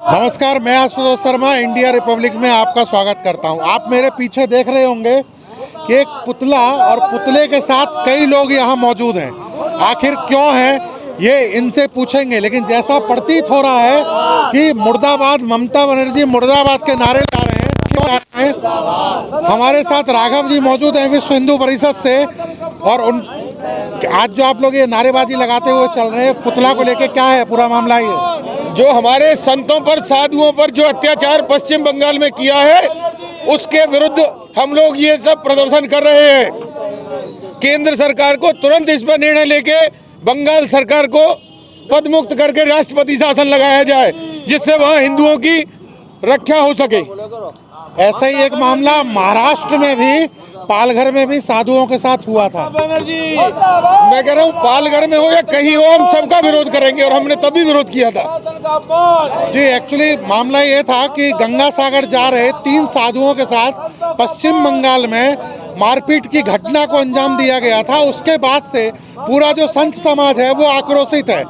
नमस्कार, मैं Ashutosh Sharma India Republic में आपका स्वागत करता हूं। आप मेरे पीछे देख रहे होंगे कि एक पुतला और पुतले के साथ कई लोग यहां मौजूद हैं। आखिर क्यों है ये इनसे पूछेंगे, लेकिन जैसा प्रतीत हो रहा है कि मुर्दाबाद, ममता बनर्जी मुर्दाबाद के नारे ला रहे हैं। क्यों ला रहे हैं? हमारे साथ राघव जी मौजूद हैं विश्व हिंदू परिषद से, और आज जो आप लोग ये नारेबाजी लगाते हुए चल रहे हैं पुतला को लेके, क्या है पूरा मामला? ये जो हमारे संतों पर, साधुओं पर जो अत्याचार पश्चिम बंगाल में किया है, उसके विरुद्ध हम लोग ये सब प्रदर्शन कर रहे हैं। केंद्र सरकार को तुरंत इस पर निर्णय लेके बंगाल सरकार को पद मुक्त करके राष्ट्रपति शासन लगाया जाए, जिससे वहाँ हिंदुओं की रक्षा हो सके। ऐसा ही एक मामला महाराष्ट्र में भी, पालघर में भी साधुओं के साथ हुआ था। मैं कह रहा हूँ पालघर में हो या कहीं हो, हम सबका विरोध करेंगे, और हमने तभी विरोध किया था जी। एक्चुअली मामला ये था कि गंगा सागर जा रहे 3 साधुओं के साथ पश्चिम बंगाल में मारपीट की घटना को अंजाम दिया गया था। उसके बाद से पूरा जो संत समाज है वो आक्रोशित है।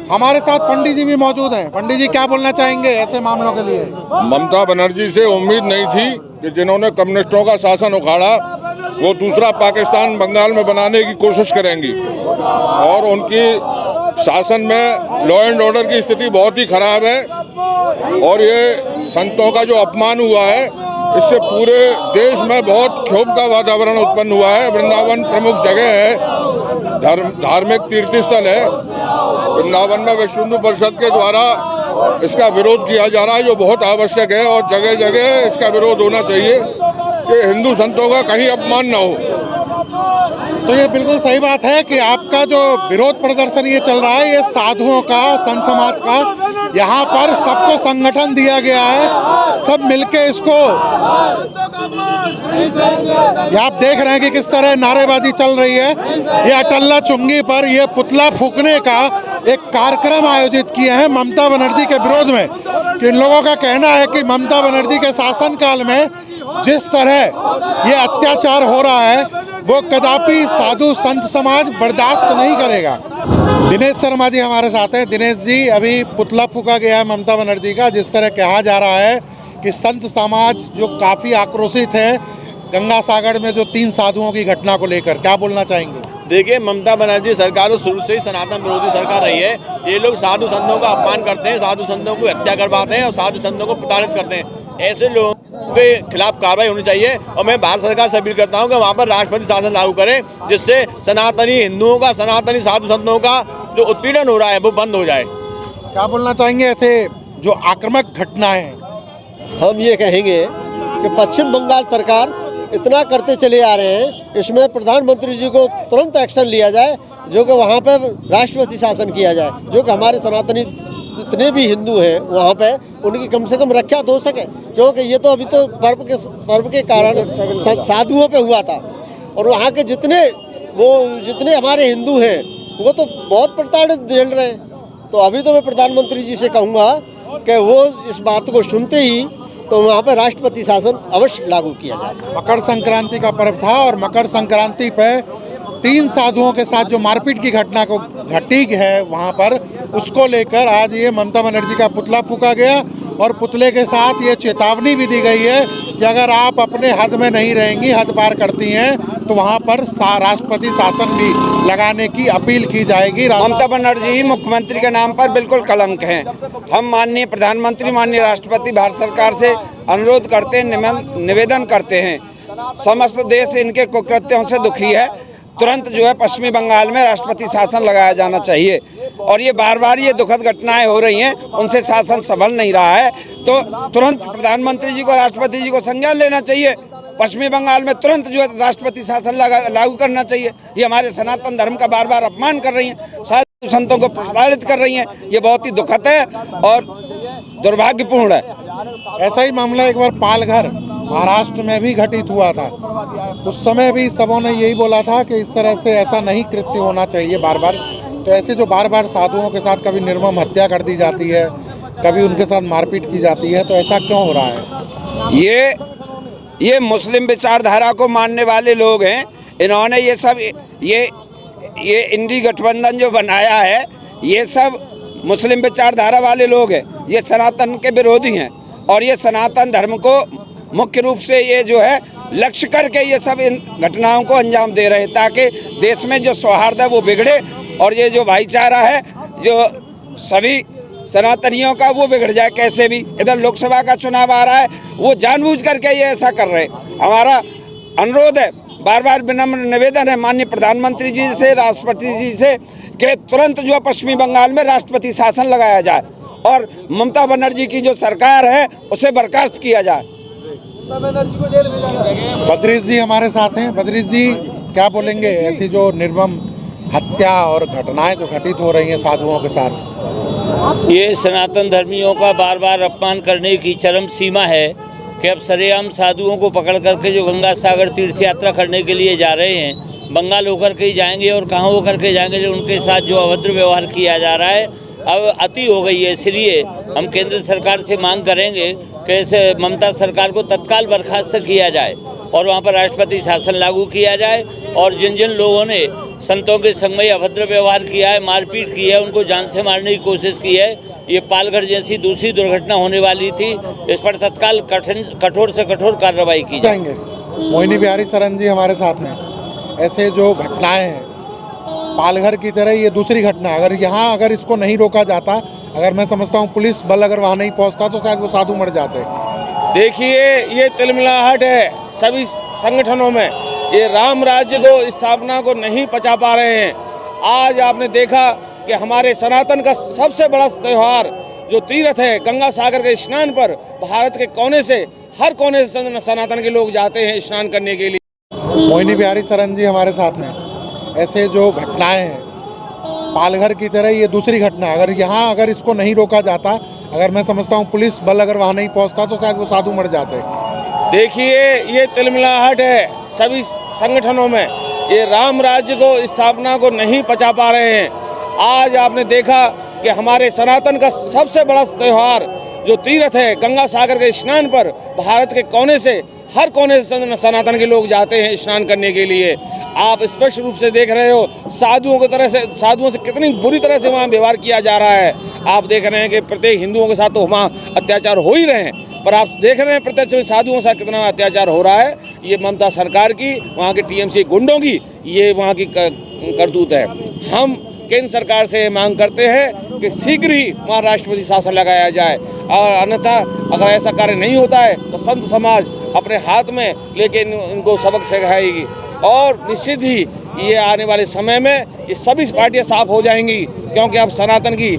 हमारे साथ पंडित जी भी मौजूद हैं। पंडित जी, क्या बोलना चाहेंगे ऐसे मामलों के लिए? ममता बनर्जी से उम्मीद नहीं थी कि जिन्होंने कम्युनिस्टों का शासन उखाड़ा वो दूसरा पाकिस्तान बंगाल में बनाने की कोशिश करेंगी, और उनकी शासन में लॉ एंड ऑर्डर की स्थिति बहुत ही खराब है। और ये संतों का जो अपमान हुआ है, इससे पूरे देश में बहुत क्षोभ का वातावरण उत्पन्न हुआ है। वृंदावन प्रमुख जगह है, धार्मिक तीर्थ स्थल है। वृंदावन में विश्व हिंदू परिषद के द्वारा इसका विरोध किया जा रहा है, जो बहुत आवश्यक है, और जगह जगह इसका विरोध होना चाहिए कि हिंदू संतों का कहीं अपमान न हो। तो ये बिल्कुल सही बात है कि आपका जो विरोध प्रदर्शन ये चल रहा है, ये साधुओं का, संत समाज का, यहाँ पर सबको संगठन दिया गया है, सब मिलके इसको, ये आप देख रहे हैं कि किस तरह नारेबाजी चल रही है। ये अटल्ला चुंगी पर ये पुतला फूकने का एक कार्यक्रम आयोजित किए हैं ममता बनर्जी के विरोध में। कि इन लोगों का कहना है कि ममता बनर्जी के शासनकाल में जिस तरह ये अत्याचार हो रहा है वो कदापि साधु संत समाज बर्दाश्त नहीं करेगा। दिनेश शर्मा जी हमारे साथ हैं। दिनेश जी, अभी पुतला फूका गया है ममता बनर्जी का, जिस तरह कहा जा रहा है कि संत समाज जो काफ़ी आक्रोशित है गंगा सागर में जो 3 साधुओं की घटना को लेकर, क्या बोलना चाहेंगे? देखिए, ममता बनर्जी सरकार तो शुरू से ही सनातन विरोधी सरकार रही है। ये लोग साधु संतों का अपमान करते हैं, साधु संतों को हत्या करवाते हैं और साधु संतों को प्रताड़ित करते हैं। ऐसे लोगों के खिलाफ कार्रवाई होनी चाहिए, और मैं भारत सरकार से अपील करता हूँ कि वहाँ पर राष्ट्रपति शासन लागू करें, जिससे सनातनी हिंदुओं का, सनातनी साधु संतों का जो उत्पीड़न हो रहा है वो बंद हो जाए। क्या बोलना चाहेंगे ऐसे जो आक्रामक घटनाएं हैं? हम ये कहेंगे कि पश्चिम बंगाल सरकार इतना करते चले आ रहे हैं, इसमें प्रधानमंत्री जी को तुरंत एक्शन लिया जाए, जो कि वहाँ पर राष्ट्रपति शासन किया जाए, जो कि हमारे सनातनी जितने भी हिंदू हैं वहाँ पे उनकी कम से कम रक्षा तो हो सके। क्योंकि ये तो अभी तो पर्व के कारण साधुओं पे हुआ था, और वहाँ के जितने हमारे हिंदू हैं वो तो बहुत प्रताड़ित झेल रहे हैं। तो अभी तो मैं प्रधानमंत्री जी से कहूँगा कि वो इस बात को सुनते ही तो वहाँ पे राष्ट्रपति शासन अवश्य लागू किया जाए। मकर संक्रांति का पर्व था, और मकर संक्रांति पे 3 साधुओं के साथ जो मारपीट की घटना को घटी है वहाँ पर, उसको लेकर आज ये ममता बनर्जी का पुतला फूका गया, और पुतले के साथ ये चेतावनी भी दी गई है कि अगर आप अपने हद में नहीं रहेंगी, हद पार करती हैं, तो वहाँ पर राष्ट्रपति शासन भी लगाने की अपील की जाएगी। ममता बनर्जी मुख्यमंत्री के नाम पर बिल्कुल कलंक हैं। हम माननीय प्रधानमंत्री, माननीय राष्ट्रपति भारत सरकार से अनुरोध करते हैं, निवेदन करते हैं, समस्त देश इनके कुकृत्यों से दुखी है। तुरंत जो है पश्चिमी बंगाल में राष्ट्रपति शासन लगाया जाना चाहिए, और ये बार बार ये दुखद घटनाएं हो रही हैं, उनसे शासन संभल नहीं रहा है, तो तुरंत प्रधानमंत्री जी को, राष्ट्रपति जी को संज्ञान लेना चाहिए। पश्चिमी बंगाल में तुरंत जो है राष्ट्रपति शासन लागू करना चाहिए। ये हमारे सनातन धर्म का बार बार अपमान कर रही हैं, साधु संतों को प्रताड़ित कर रही हैं। ये बहुत ही दुखद है और दुर्भाग्यपूर्ण है। ऐसा ही मामला एक बार पालघर महाराष्ट्र में भी घटित हुआ था। उस समय भी सबों ने यही बोला था कि इस तरह से ऐसा नहीं कृत्य होना चाहिए बार बार। तो ऐसे जो बार बार साधुओं के साथ कभी निर्मम हत्या कर दी जाती है, कभी उनके साथ मारपीट की जाती है, तो ऐसा क्यों हो रहा है? ये मुस्लिम विचारधारा को मानने वाले लोग हैं। इन्होंने ये सब ये इंडी गठबंधन जो बनाया है, ये सब मुस्लिम विचारधारा वाले लोग हैं, ये सनातन के विरोधी हैं और ये सनातन धर्म को मुख्य रूप से ये जो है लक्ष्य करके ये सब इन घटनाओं को अंजाम दे रहे हैं, ताकि देश में जो सौहार्द है वो बिगड़े और ये जो भाईचारा है जो सभी सनातनियों का वो बिगड़ जाए कैसे भी। इधर लोकसभा का चुनाव आ रहा है, वो जानबूझ करके ये ऐसा कर रहे हैं। हमारा अनुरोध है, बार बार विनम्र निवेदन है माननीय प्रधानमंत्री जी से, राष्ट्रपति जी से कि तुरंत जो पश्चिमी बंगाल में राष्ट्रपति शासन लगाया जाए और ममता बनर्जी की जो सरकार है उसे बर्खास्त किया जाए। बद्रीश जी हमारे साथ हैं। बद्रीश जी क्या बोलेंगे ऐसी जो निर्मम हत्या और घटनाएं जो घटित हो रही हैं साधुओं के साथ? ये सनातन धर्मियों का बार बार अपमान करने की चरम सीमा है कि अब सरेआम साधुओं को पकड़ करके जो गंगा सागर तीर्थ यात्रा करने के लिए जा रहे हैं, बंगाल होकर के ही जाएंगे और कहाँ होकर के जाएंगे, जो उनके साथ जो अभद्र व्यवहार किया जा रहा है अब अति हो गई है। इसलिए हम केंद्र सरकार से मांग करेंगे कि इस ममता सरकार को तत्काल बर्खास्त किया जाए और वहाँ पर राष्ट्रपति शासन लागू किया जाए और जिन जिन लोगों ने संतों के संग में अभद्र व्यवहार किया है, मारपीट की है, उनको जान से मारने की कोशिश की है, ये पालघर जैसी दूसरी दुर्घटना होने वाली थी, इस पर तत्काल कठोर से कठोर कार्रवाई की जाएंगे। मोहिनी बिहारी सरन जी हमारे साथ हैं। ऐसे जो घटनाएं हैं पालघर की तरह ये दूसरी घटना, अगर इसको नहीं रोका जाता, अगर मैं समझता हूँ पुलिस बल अगर वहाँ नहीं पहुँचता तो शायद वो साधु मर जाते। देखिए, ये तिलमिलाहट है सभी संगठनों में, ये राम राज्य को स्थापना को नहीं पचा पा रहे हैं। आज आपने देखा कि हमारे सनातन का सबसे बड़ा त्यौहार जो तीर्थ है गंगा सागर के स्नान पर भारत के कोने से हर कोने से सनातन के लोग जाते हैं स्नान करने के लिए। मोहिनी बिहारी सरन जी हमारे साथ हैं। ऐसे जो घटनाएं हैं पालघर की तरह ये दूसरी घटना, अगर इसको नहीं रोका जाता, अगर मैं समझता हूँ पुलिस बल अगर वहाँ नहीं पहुँचता तो शायद वो साधु मर जाते। देखिए, ये तिलमिलाहट है सभी संगठनों में, ये राम राज्य को स्थापना को नहीं पचा पा रहे हैं। आज आपने देखा कि हमारे सनातन का सबसे बड़ा त्यौहार जो तीर्थ है गंगा सागर के स्नान पर भारत के कोने से हर कोने से सनातन के लोग जाते हैं स्नान करने के लिए। आप स्पष्ट रूप से देख रहे हो साधुओं से कितनी बुरी तरह से वहाँ व्यवहार किया जा रहा है। आप देख रहे हैं कि प्रत्येक हिंदुओं के साथ तो वहाँ अत्याचार हो ही रहे हैं, पर आप देख रहे हैं प्रत्यक्ष साधुओं के साथ कितना अत्याचार हो रहा है। ये ममता सरकार की, वहाँ के टीएमसी गुंडों की ये वहाँ की करतूत है। हम केंद्र सरकार से मांग करते हैं कि शीघ्र ही वहाँ राष्ट्रपति शासन लगाया जाए और अन्यथा अगर ऐसा कार्य नहीं होता है तो संत समाज अपने हाथ में लेके इनको सबक सिखाएगी और निश्चित ही ये आने वाले समय में ये सभी पार्टियां साफ हो जाएंगी, क्योंकि अब सनातन की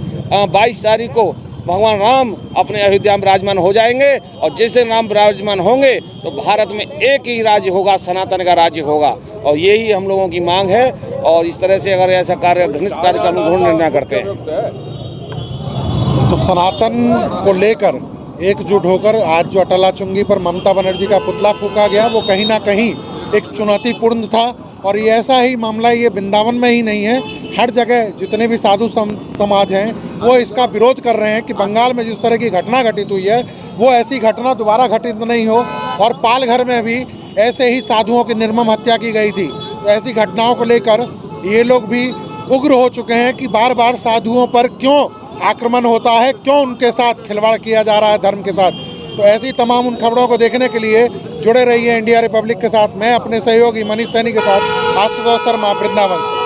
22 तारीख को भगवान राम अपने अयोध्या में विराजमान हो जाएंगे और जैसे राम विराजमान होंगे तो भारत में एक ही राज्य होगा, सनातन का राज्य होगा और यही हम लोगों की मांग है। और इस तरह से अगर ऐसा घृणित कार्य का अनुग्रहण निर्णय करते हैं तो सनातन को लेकर एकजुट होकर आज जो अटला चुंगी पर ममता बनर्जी का पुतला फूका गया वो कहीं ना कहीं एक चुनौतीपूर्ण था। और ये ऐसा ही मामला ये वृंदावन में ही नहीं है, हर जगह जितने भी साधु समाज हैं वो इसका विरोध कर रहे हैं कि बंगाल में जिस तरह की घटना घटित हुई है वो ऐसी घटना दोबारा घटित नहीं हो। और पालघर में भी ऐसे ही साधुओं की निर्मम हत्या की गई थी। तो ऐसी घटनाओं को लेकर ये लोग भी उग्र हो चुके हैं कि बार बार साधुओं पर क्यों आक्रमण होता है, क्यों उनके साथ खिलवाड़ किया जा रहा है धर्म के साथ। तो ऐसी तमाम उन खबरों को देखने के लिए जुड़े रहिए इंडिया रिपब्लिक के साथ। मैं अपने सहयोगी मनीष सैनी के साथ आशुतोष शर्मा, वृंदावन।